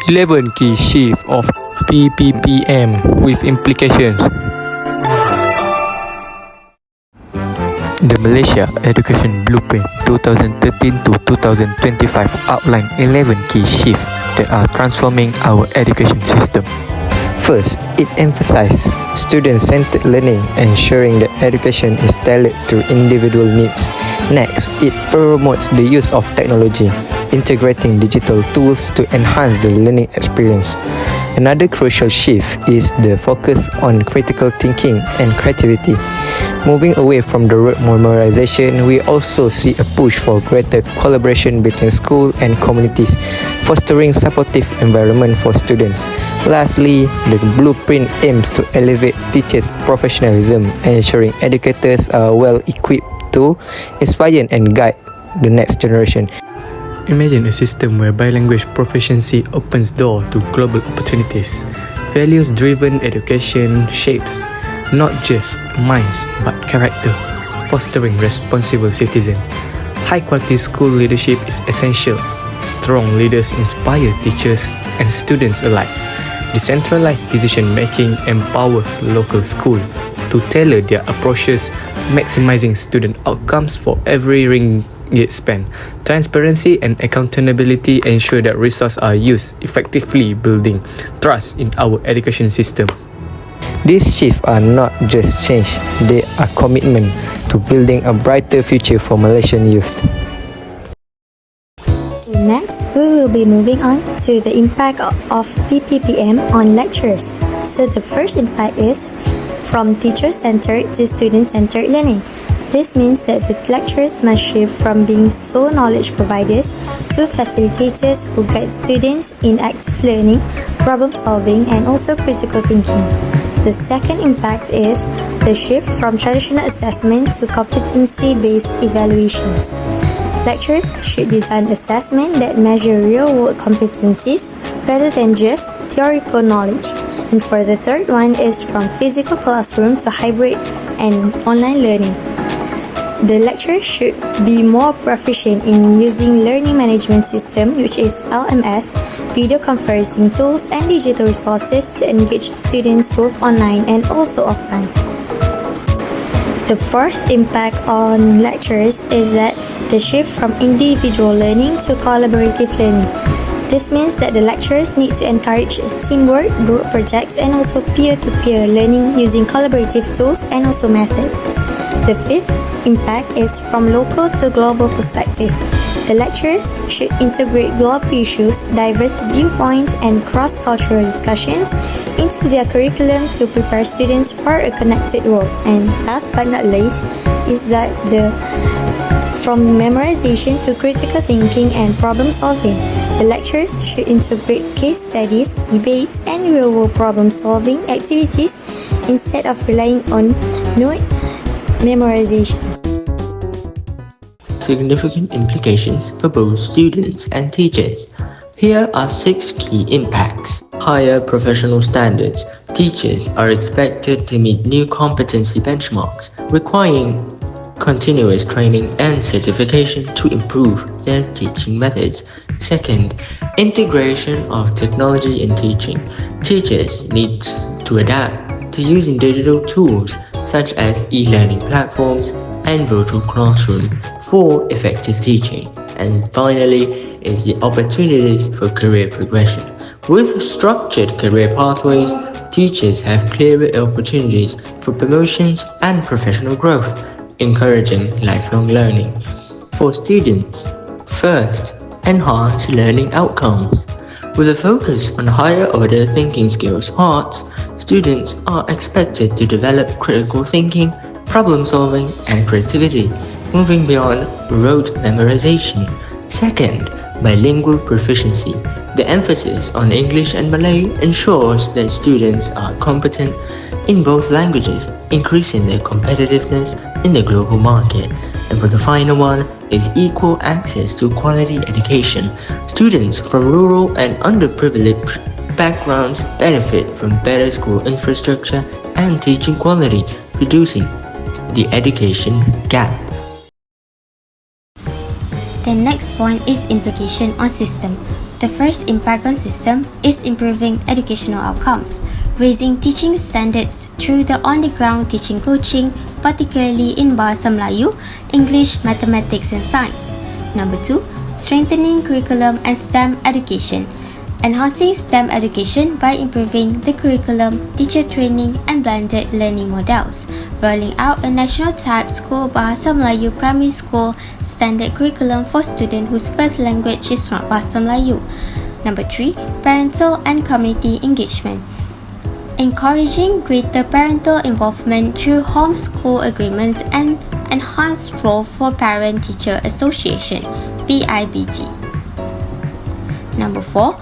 11 key shift of PPPM with implications. The Malaysia Education Blueprint 2013 to 2025 outlined 11 key shifts that are transforming our education system. First, it emphasizes student-centered learning, ensuring that education is tailored to individual needs. Next, it promotes the use of technology, integrating digital tools to enhance the learning experience. Another crucial shift is the focus on critical thinking and creativity. Moving away from the rote memorization, we also see a push for greater collaboration between school and communities, fostering supportive environment for students. Lastly, the blueprint aims to elevate teachers' professionalism, ensuring educators are well equipped to inspire and guide the next generation. Imagine a system where bilanguage proficiency opens door to global opportunities. Values-driven education shapes not just minds but character, fostering responsible citizens. High-quality school leadership is essential. Strong leaders inspire teachers and students alike. Decentralized decision-making empowers local schools to tailor their approaches, maximizing student outcomes for every ringgit spent. Transparency and accountability ensure that resources are used effectively, building trust in our education system. These shifts are not just change, they are commitment to building a brighter future for Malaysian youth. Next, we will be moving on to the impact of PPPM on lectures. So the first impact is from teacher-centered to student-centered learning. This means that the lectures must shift from being sole knowledge providers to facilitators who guide students in active learning, problem solving, and also critical thinking. The second impact is the shift from traditional assessment to competency-based evaluations. Lecturers should design assessment that measure real-world competencies rather than just theoretical knowledge. And for the third one is from physical classroom to hybrid and online learning. The lecturer should be more proficient in using learning management system, which is LMS, video conferencing tools, and digital resources to engage students both online and also offline. The fourth impact on lecturers is that the shift from individual learning to collaborative learning. This means that the lecturers need to encourage teamwork, group projects, and also peer-to-peer learning using collaborative tools and also methods. The fifth impact is from local to global perspective. The lecturers should integrate global issues, diverse viewpoints, and cross-cultural discussions into their curriculum to prepare students for a connected world. And last but not least is that from memorization to critical thinking and problem solving. The lecturers should integrate case studies, debates, and real-world problem-solving activities instead of relying on note memorization. Significant implications for both students and teachers. Here are 6 key impacts. Higher professional standards. Teachers are expected to meet new competency benchmarks, requiring continuous training and certification to improve their teaching methods. Second, integration of technology in teaching. Teachers need to adapt to using digital tools such as e-learning platforms and virtual classroom for effective teaching. And finally is the opportunities for career progression. With structured career pathways, teachers have clearer opportunities for promotions and professional growth, encouraging lifelong learning. For students, first, enhance learning outcomes. With a focus on higher order thinking skills, HARTS, students are expected to develop critical thinking, problem solving, and creativity, moving beyond rote memorization. Second, bilingual proficiency. The emphasis on English and Malay ensures that students are competent in both languages, increasing their competitiveness in the global market. And for the final one is equal access to quality education. Students from rural and underprivileged backgrounds benefit from better school infrastructure and teaching quality, reducing the education gap. The next point is implication on system. The first impact on system is improving educational outcomes, raising teaching standards through the on-the-ground teaching coaching, particularly in Bahasa Melayu, English, Mathematics and Science. Number 2, strengthening curriculum and STEM education. Enhancing STEM education by improving the curriculum, teacher training and blended learning models. Rolling out a national type school Bahasa Melayu primary school standard curriculum for students whose first language is not Bahasa Melayu. Number 3, parental and community engagement. Encouraging greater parental involvement through homeschool agreements and enhanced role for Parent-Teacher Association, PIBG. Number 4,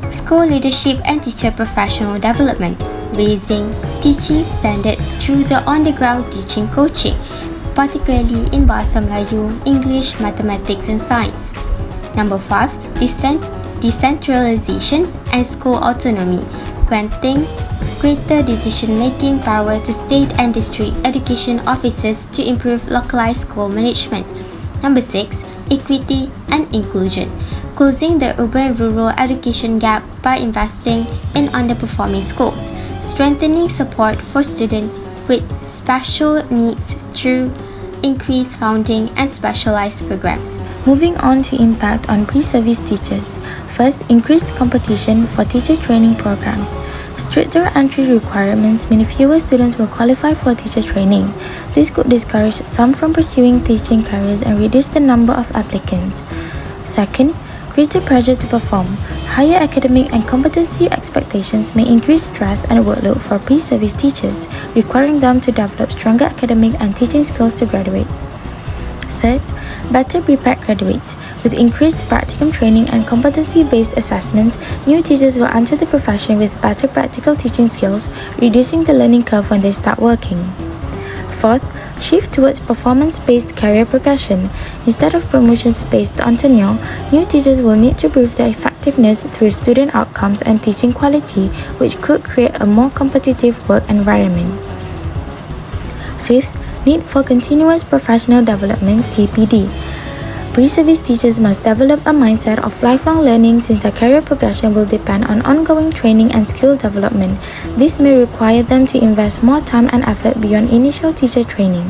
school leadership and teacher professional development, raising teaching standards through the on-the-ground teaching coaching, particularly in Bahasa Melayu, English, Mathematics and Science. Number 5, decentralization and school autonomy, granting greater decision-making power to state and district education officers to improve localized school management. Number 6, equity and inclusion, closing the urban-rural education gap by investing in underperforming schools, strengthening support for students with special needs through increased funding and specialized programs. Moving on to impact on pre-service teachers. First, increased competition for teacher training programs. Stricter entry requirements mean fewer students will qualify for teacher training. This could discourage some from pursuing teaching careers and reduce the number of applicants. Second, greater pressure to perform. Higher academic and competency expectations may increase stress and workload for pre-service teachers, requiring them to develop stronger academic and teaching skills to graduate. Third, better prepared graduates. With increased practicum training and competency-based assessments, new teachers will enter the profession with better practical teaching skills, reducing the learning curve when they start working. Fourth, shift towards performance-based career progression. Instead of promotions based on tenure, new teachers will need to prove their effectiveness through student outcomes and teaching quality, which could create a more competitive work environment. Fifth, need for continuous professional development, CPD. Pre-service teachers must develop a mindset of lifelong learning since their career progression will depend on ongoing training and skill development. This may require them to invest more time and effort beyond initial teacher training.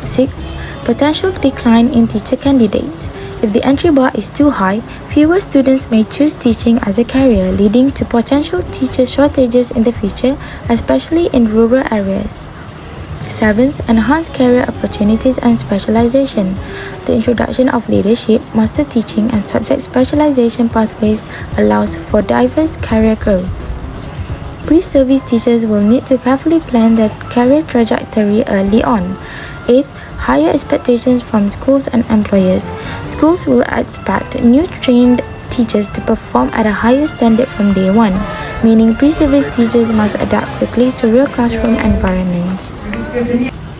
Sixth, potential decline in teacher candidates. If the entry bar is too high, fewer students may choose teaching as a career, leading to potential teacher shortages in the future, especially in rural areas. Seventh, enhanced career opportunities and specialization. The introduction of leadership, master teaching, and subject specialization pathways allows for diverse career growth. Pre-service teachers will need to carefully plan their career trajectory early on. Eighth, higher expectations from schools and employers. Schools will expect new trained teachers to perform at a higher standard from day one, meaning pre-service teachers must adapt quickly to real classroom environments.